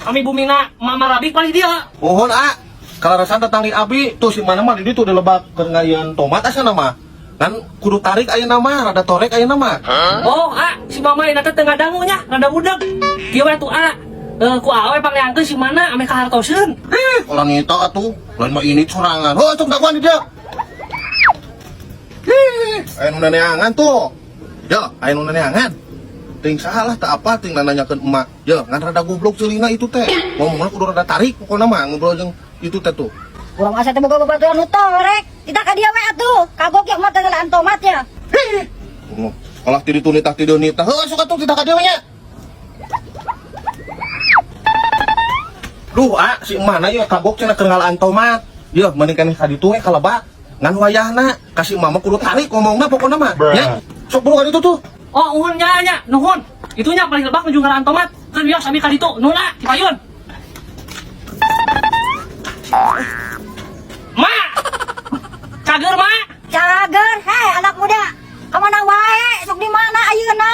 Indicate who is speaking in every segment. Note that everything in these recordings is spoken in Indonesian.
Speaker 1: kami bumina Mama Rabi paling dia.
Speaker 2: Mohon kalau rasa datang di abi tuh si mana mah di ditu di lebak kerengayan tomat asa nama. Kan kudu tarik aya nama, rada torek aya nama.
Speaker 1: Oh, si Mama ini teh tengah dangunya, rada budak. Kieu we tuh ku awe pangeangkeun si mana ame kahartoseun.
Speaker 2: Orang nyita atuh, lain mah ini sorangan. Oh, cok dakwaan di dia. Aya nu neangan tuh. Ya, aya nu neangan. Ting salah tak apa ting nanyakeun emak. Ya, ngan rada goblok ceulina itu teh. Ngomongna kudu rada tarik pokona mah ngobrol jeung itu teh tuh.
Speaker 3: Kurang asa teh boga baturan nu torek. Kita ka dia we atuh. Kagok yang mah tenggelaan tomatnya.
Speaker 2: Kalah ti ditu nitah ti dieu nitah. Heuh sok atuh kita ka dieu nya. Duh, si mana ya kagok cenah kerengalaan tomat. Ya, mending keneh ka ditu we kalebak. Ngan wayahna kasih mama kudu tarik ngomongna pokona mah. Ya, sok buru ka ditu tuh.
Speaker 1: Oh, nuhun nya, nuhun. Itunya paling lebak menuju ngaran tomat. Kan bios abi ka ditu. Nuhun dipayun. Ma! Cager, Ma!
Speaker 3: Cager, hei anak muda. Kamana wae? Sok di mana ayeuna?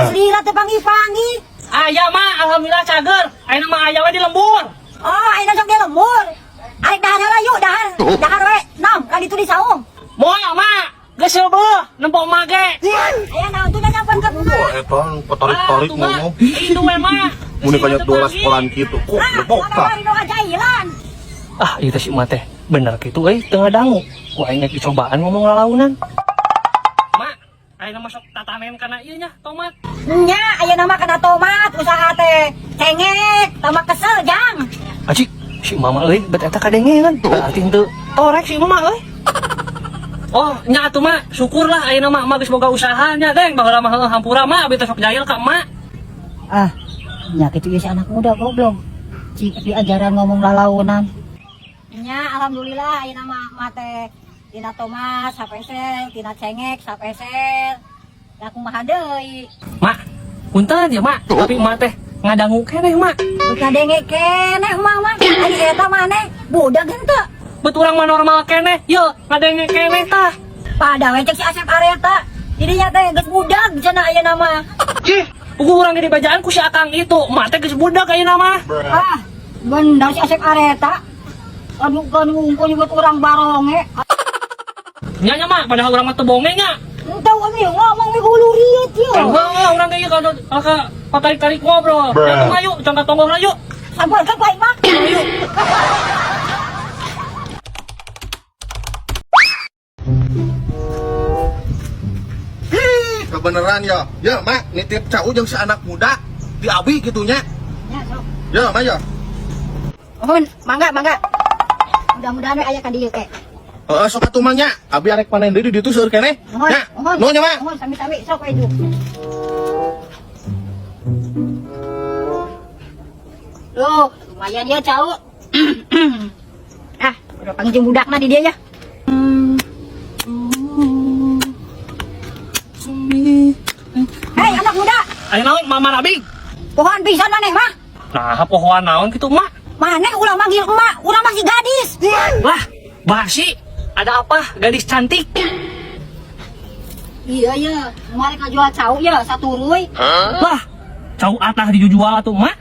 Speaker 3: Selira teh pangi-pangi.
Speaker 1: Aya, Ma, alhamdulillah cager. Ayeuna mah aya we di lembur.
Speaker 3: Oh, ayeuna sok di lembur. Arek dahar heula yuk, dahar. Dahar we. Naon ka ditu di saung?
Speaker 1: Moal, Ma. Geus seubeuh, nempo mage.
Speaker 3: Aya naon tuh nyampeun ka
Speaker 2: Wah, eta tarik-tarik ngomong.
Speaker 1: Itu we, Ma.
Speaker 2: Mun kaya 12 sekolahan kitu. Kok lebok ka?
Speaker 3: Dino ajailan.
Speaker 1: Itu si Ma teh. Bener gitu tengah dangu. Ku aing cobaan ngomong lalaunan. Ma, ayeuna masuk tatanen kana ieu nya tomat.
Speaker 3: Nya, ayeuna mah kana tomat usaha teh. Cengek, tambah kesel jang.
Speaker 1: Acik, si Mama euy bet eta kadengengan. Berarti henteu torek si Mama euy. Oh, nya atuh Ma, syukurlah ayeuna mah geus boga usahanya, Deng. Baheula mah hampura mah abi teh sok jahil ka emak.
Speaker 3: Nya kitu ieu si anak muda goblok. Cik diajaran ngomong lalaunan. Nya, alhamdulillah ayeuna mah teh tina tomat sapesel, tina cengek sapesel. Da kumaha deui?
Speaker 1: Mak, punten ya Mak, tapi emak teh ngadangu keneh Mak.
Speaker 3: Bukan denge keneh mah. Ari eta maneh budak henteu.
Speaker 1: Bet urang mah normal keneh, ye ngadenge keneh tah.
Speaker 3: Pada we cek si Asep Areta. Didinya teh geus budak cenah ayeuna mah.
Speaker 1: Cih, puguh urang di bajaan ku si Akang itu, emak teh geus budak ayeuna mah.
Speaker 3: Bener si Asep Areta. Aduh kan ngumpul buat orang baronge.
Speaker 1: Nya Mak, padahal urang mah teu bonge nya.
Speaker 3: Entah kami ngomong di hulu riet ya.
Speaker 1: Enggak, urang ge kada patarik-tarik ngobrol. Ayo, cangkat tonggol ayo.
Speaker 3: Sabar kan baik mak.
Speaker 1: Ayo.
Speaker 2: Kebeneran ya. Ya, Mak, nitip cau jeung si anak muda di abi gitunya.
Speaker 3: Ya, sok.
Speaker 2: Ya, Mak ya.
Speaker 3: Mohon, mangga. Mudah-mudahan aya ka dieu teh.
Speaker 2: Sok atuh Mak nya. Abi arek panen deui di ditu seueur keneh. Nya. Nuhun nya, Mak.
Speaker 3: Mohon sami-sami sok we juk. Loh, lumayan ya cau. Udah panggil budakna di dia ya. Hei anak muda,
Speaker 1: Ayo naon Mama Rabi?
Speaker 3: pohon pisan maneh mah.
Speaker 1: Nah, pohoan naon kitu Mak?
Speaker 3: Maneh ulah manggil emak, ulah masih gadis.
Speaker 1: Lah, Basi, ada apa? Gadis cantik.
Speaker 3: Iya ya, kemarin ngajual cau ya satu ruy.
Speaker 1: Lah, cau atah dijual atuh Mak.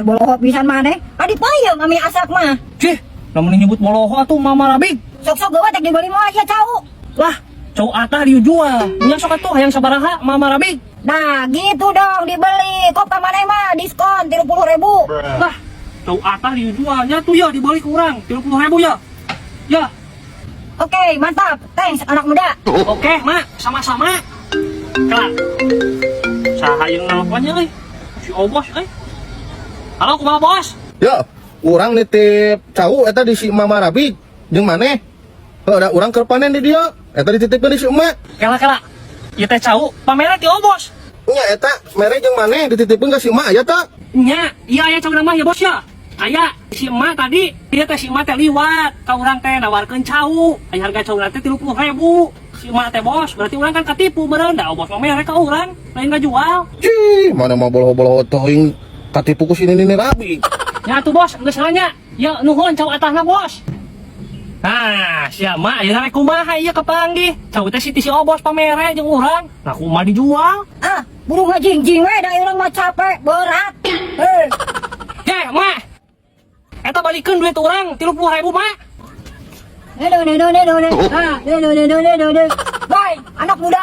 Speaker 3: Boloho pisan maneh. Adi payung kami asak mah.
Speaker 1: Cih, namun nyebut moloho atuh Mama Rabi.
Speaker 3: Sok-sok gawa tek dibeli moal ya cau.
Speaker 1: Lah, cau atah dijual. Nya sok atuh hayang sabaraha Mama Rabi.
Speaker 3: Nah, gitu dong dibeli. Kok ka maneh mah diskon 30.000.
Speaker 1: Lah, cau atah dijualnya tuh ya dibalik kurang 30.000 ya. Ya.
Speaker 3: Oke, mantap. Thanks anak muda.
Speaker 1: Oke, Mak, sama-sama. Kelak. Saha yang nelponnya euy? Si Obos euy. Halo, kumaha Bos?
Speaker 2: Ya, urang nitip cau eta di si Mama Rabi jeung maneh. Ada urang keur panen di dieu. Eta dititipkeun di si emak.
Speaker 1: Kela-kela. Ieu teh cau pameran ti Obos.
Speaker 2: Nya eta mere jeung maneh dititipkeun ka si emak aya teh.
Speaker 1: Nya, iya aya cau nama ya Bos ya. Aya si emak tadi, dia teh si emak teh liwat, ka urang teh nawarkeun cau. Aya harga cau teh 30.000. Si emak teh Bos, berarti urang kan katipu beureun da Bos mah mere ka urang, lain ngajual.
Speaker 2: Cih, mana mah boloho-boloho teuing katipu ku si Nini Rabi.
Speaker 1: Nya tuh Bos, geus salahnya. Ya nuhun cau atahna Bos. Nah, si emak aya rek kumaha ieu kepanggih. Cau teh si Obos pamere jeung urang. Nah, kumaha dijual?
Speaker 3: Buru ngajingjing we da urang mah capek berat.
Speaker 1: mak. Eta balikeun duit urang 30.000 mak.
Speaker 3: Baik, anak muda.